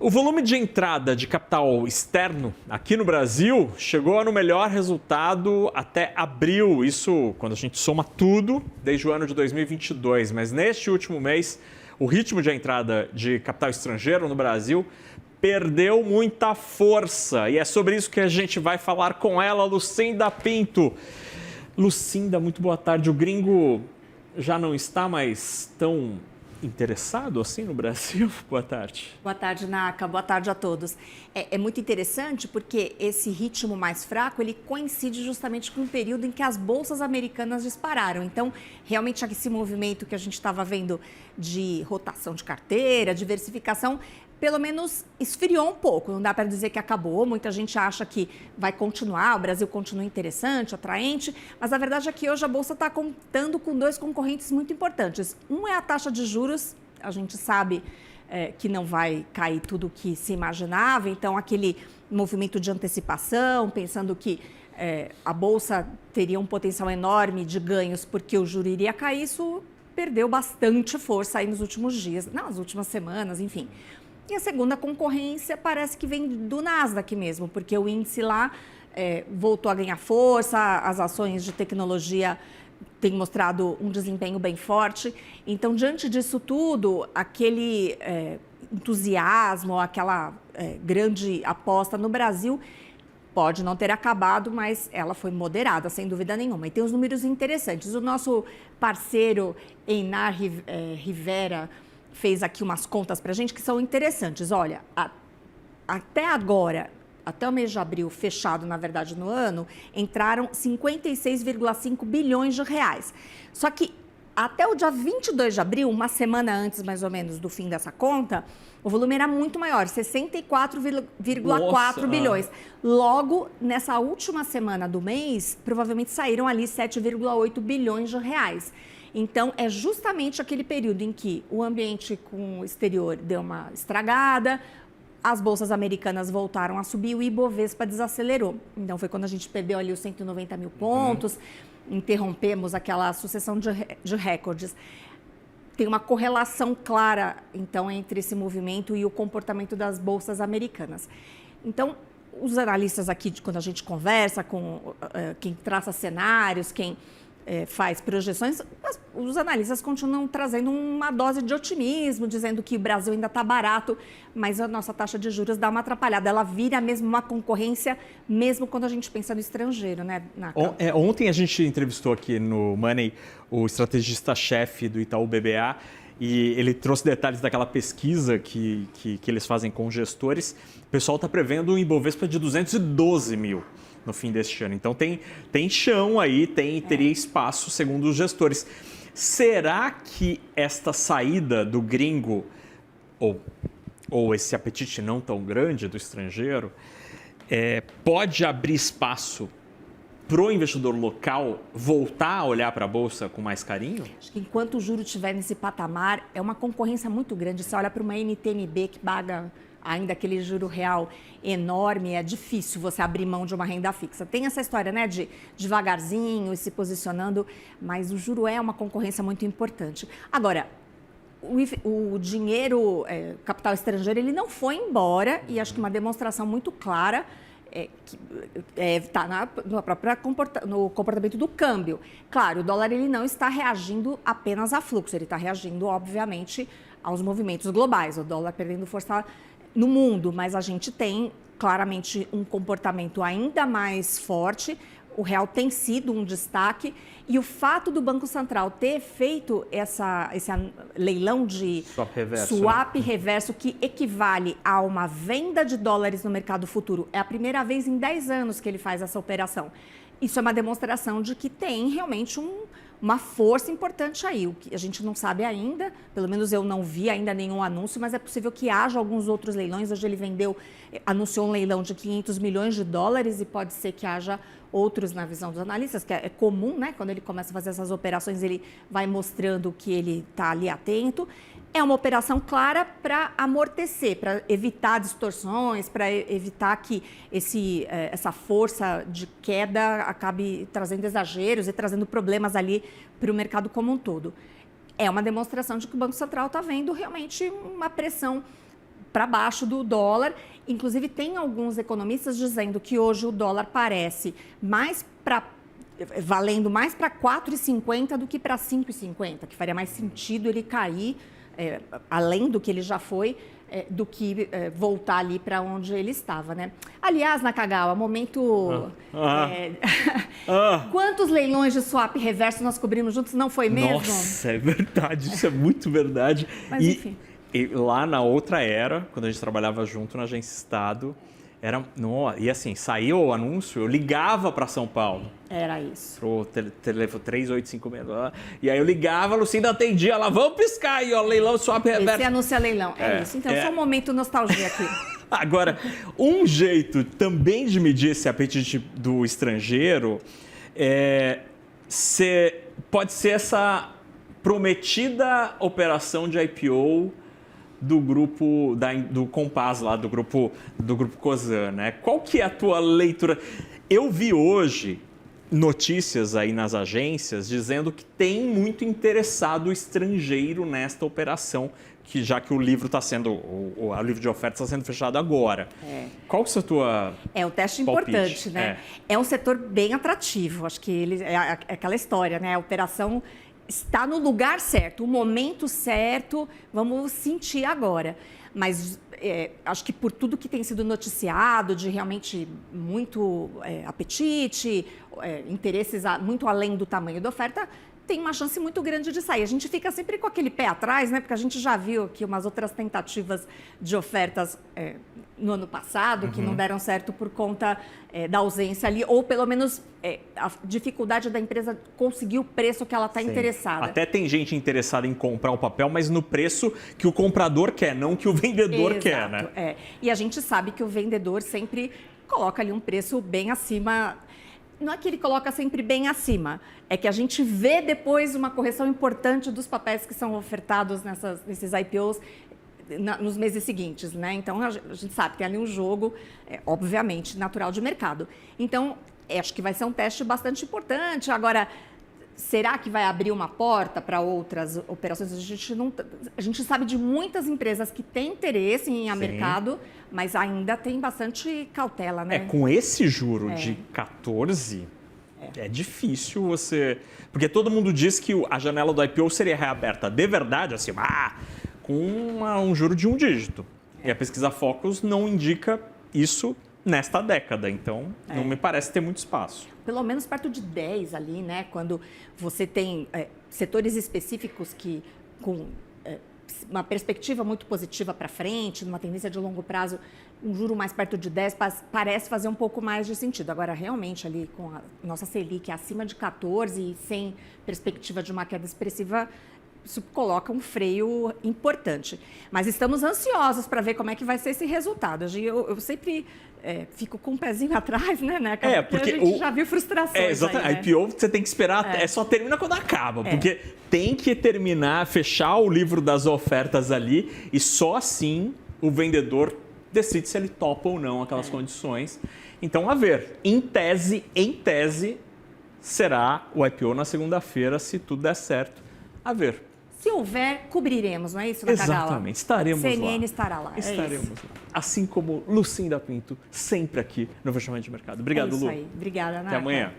O volume de entrada de capital externo aqui no Brasil chegou no melhor resultado até abril, isso quando a gente soma tudo desde o ano de 2022. Mas neste último mês, o ritmo de entrada de capital estrangeiro no Brasil perdeu muita força. E é sobre isso que a gente vai falar com ela, Lucinda Pinto. Lucinda, muito boa tarde. O gringo já não está mais tão interessado assim no Brasil? Boa tarde. Boa tarde, Naka. Boa tarde a todos. É muito interessante porque esse ritmo mais fraco, ele coincide justamente com o período em que as bolsas americanas dispararam. Então, realmente, esse movimento que a gente estava vendo de rotação de carteira, diversificação, pelo menos esfriou um pouco. Não dá para dizer que acabou. Muita gente acha que vai continuar, o Brasil continua interessante, atraente, mas a verdade é que hoje a Bolsa está contando com dois concorrentes muito importantes. Um é a taxa de juros, a gente sabe que não vai cair tudo o que se imaginava, então aquele movimento de antecipação, pensando que a Bolsa teria um potencial enorme de ganhos porque o juro iria cair, isso perdeu bastante força aí nos últimos dias, nas últimas semanas, enfim. E a segunda concorrência parece que vem do Nasdaq mesmo, porque o índice lá voltou a ganhar força, as ações de tecnologia têm mostrado um desempenho bem forte. Então, diante disso tudo, aquele entusiasmo, aquela grande aposta no Brasil pode não ter acabado, mas ela foi moderada, sem dúvida nenhuma. E tem os números interessantes. O nosso parceiro Einar Rivera fez aqui umas contas para a gente que são interessantes. Olha, até agora, até o mês de abril, fechado, na verdade, no ano, entraram 56,5 bilhões de reais. Só que até o dia 22 de abril, uma semana antes, mais ou menos, do fim dessa conta, o volume era muito maior, 64,4 bilhões. Logo, nessa última semana do mês, provavelmente saíram ali 7,8 bilhões de reais. Então, é justamente aquele período em que o ambiente com o exterior deu uma estragada, as bolsas americanas voltaram a subir, o Ibovespa desacelerou. Então, foi quando a gente perdeu ali os 190 mil pontos, interrompemos aquela sucessão de recordes. Tem uma correlação clara, então, entre esse movimento e o comportamento das bolsas americanas. Então, os analistas aqui, quando a gente conversa com quem traça cenários, quem faz projeções, os analistas continuam trazendo uma dose de otimismo, dizendo que o Brasil ainda está barato, mas a nossa taxa de juros dá uma atrapalhada. Ela vira mesmo uma concorrência, mesmo quando a gente pensa no estrangeiro, né, Naka? Ontem a gente entrevistou aqui no Money o estrategista-chefe do Itaú BBA e ele trouxe detalhes daquela pesquisa que eles fazem com gestores. O pessoal está prevendo um Ibovespa de 212 mil. No fim deste ano. Então, tem chão aí, teria espaço, segundo os gestores. Será que esta saída do gringo, ou esse apetite não tão grande do estrangeiro, pode abrir espaço para o investidor local voltar a olhar para a Bolsa com mais carinho? Acho que enquanto o juro estiver nesse patamar, é uma concorrência muito grande. Você olha para uma NTNB que paga ainda aquele juro real enorme, é difícil você abrir mão de uma renda fixa. Tem essa história, né, de devagarzinho e se posicionando, mas o juro é uma concorrência muito importante. Agora, o dinheiro, capital estrangeiro, ele não foi embora e acho que uma demonstração muito clara está no comportamento do câmbio. Claro, o dólar ele não está reagindo apenas a fluxo, ele está reagindo, obviamente, aos movimentos globais. O dólar perdendo força no mundo, mas a gente tem claramente um comportamento ainda mais forte. O real tem sido um destaque e o fato do Banco Central ter feito esse leilão de swap reverso, que equivale a uma venda de dólares no mercado futuro, é a primeira vez em 10 anos que ele faz essa operação. Isso é uma demonstração de que tem realmente uma força importante aí. O que a gente não sabe ainda, pelo menos eu não vi ainda nenhum anúncio, mas é possível que haja alguns outros leilões. Hoje ele anunciou um leilão de 500 milhões de dólares e pode ser que haja outros na visão dos analistas, que é comum, né? Quando ele começa a fazer essas operações, ele vai mostrando que ele está ali atento. É uma operação clara para amortecer, para evitar distorções, para evitar que essa força de queda acabe trazendo exageros e trazendo problemas ali para o mercado como um todo. É uma demonstração de que o Banco Central está vendo realmente uma pressão para baixo do dólar. Inclusive, tem alguns economistas dizendo que hoje o dólar parece valendo mais para 4,50 do que para 5,50, que faria mais sentido ele cair, além do que ele já foi, do que voltar ali para onde ele estava, né? Aliás, Nakagawa, momento... Quantos leilões de swap reverso nós cobrimos juntos? Não foi mesmo? Nossa, é verdade, isso é muito verdade. Mas enfim. E lá na outra era, quando a gente trabalhava junto na Agência Estado, e assim, saiu o anúncio, eu ligava para São Paulo. Era isso. Pro telefone 3856. E aí eu ligava, a Lucinda atendia lá, vamos piscar aí, ó, leilão, swap reverso. Esse anúncio é leilão, é isso. Então, só um momento nostalgia aqui. Agora, um jeito também de medir esse apetite do estrangeiro pode ser essa prometida operação de IPO do grupo do Compass lá, do grupo Cosan, né? Qual que é a tua leitura? Eu vi hoje notícias aí nas agências dizendo que tem muito interessado estrangeiro nesta operação, já que o livro está sendo, o livro de ofertas está sendo fechado agora. Qual que é a tua um teste importante, né? É um setor bem atrativo, acho que é aquela história, né? A operação está no lugar certo, o momento certo, vamos sentir agora. Mas acho que por tudo que tem sido noticiado, de realmente muito apetite, interesses muito além do tamanho da oferta, tem uma chance muito grande de sair. A gente fica sempre com aquele pé atrás, né? Porque a gente já viu aqui umas outras tentativas de ofertas no ano passado, que não deram certo por conta da ausência ali, ou pelo menos a dificuldade da empresa conseguir o preço que ela está interessada. Até tem gente interessada em comprar um papel, mas no preço que o comprador quer, não que o vendedor quer, né? E a gente sabe que o vendedor sempre coloca ali um preço bem acima. Não é que ele coloca sempre bem acima, é que a gente vê depois uma correção importante dos papéis que são ofertados nesses IPOs nos meses seguintes, né? Então, a gente sabe que tem ali um jogo, obviamente, natural de mercado. Então, acho que vai ser um teste bastante importante. Agora, será que vai abrir uma porta para outras operações? A gente sabe de muitas empresas que têm interesse em ir a mercado, mas ainda tem bastante cautela, né? Com esse juro de 14, é difícil você... Porque todo mundo diz que a janela do IPO seria reaberta de verdade, assim, com um juro de 1 dígito. E a pesquisa Focus não indica isso nesta década, então não me parece ter muito espaço. Pelo menos perto de 10 ali, né? Quando você tem setores específicos que com uma perspectiva muito positiva para frente, numa tendência de longo prazo, um juro mais perto de 10 parece fazer um pouco mais de sentido. Agora, realmente, ali com a nossa Selic acima de 14 e sem perspectiva de uma queda expressiva, isso coloca um freio importante. Mas estamos ansiosos para ver como é que vai ser esse resultado. Eu sempre fico com um pezinho atrás, né? Porque a gente já viu frustrações. Exatamente. Aí, né? IPO você tem que esperar, só termina quando acaba. Porque tem que terminar, fechar o livro das ofertas ali e só assim o vendedor decide se ele topa ou não aquelas condições. Então, a ver, em tese, será o IPO na segunda-feira, se tudo der certo. A ver. Se houver, cobriremos, não é isso, Nakagawa? Exatamente, estaremos lá. CNN estará lá. Estaremos lá. Assim como Lucinda Pinto, sempre aqui no Fechamento de Mercado. Obrigado, Lu. Obrigada, Naka. Até amanhã.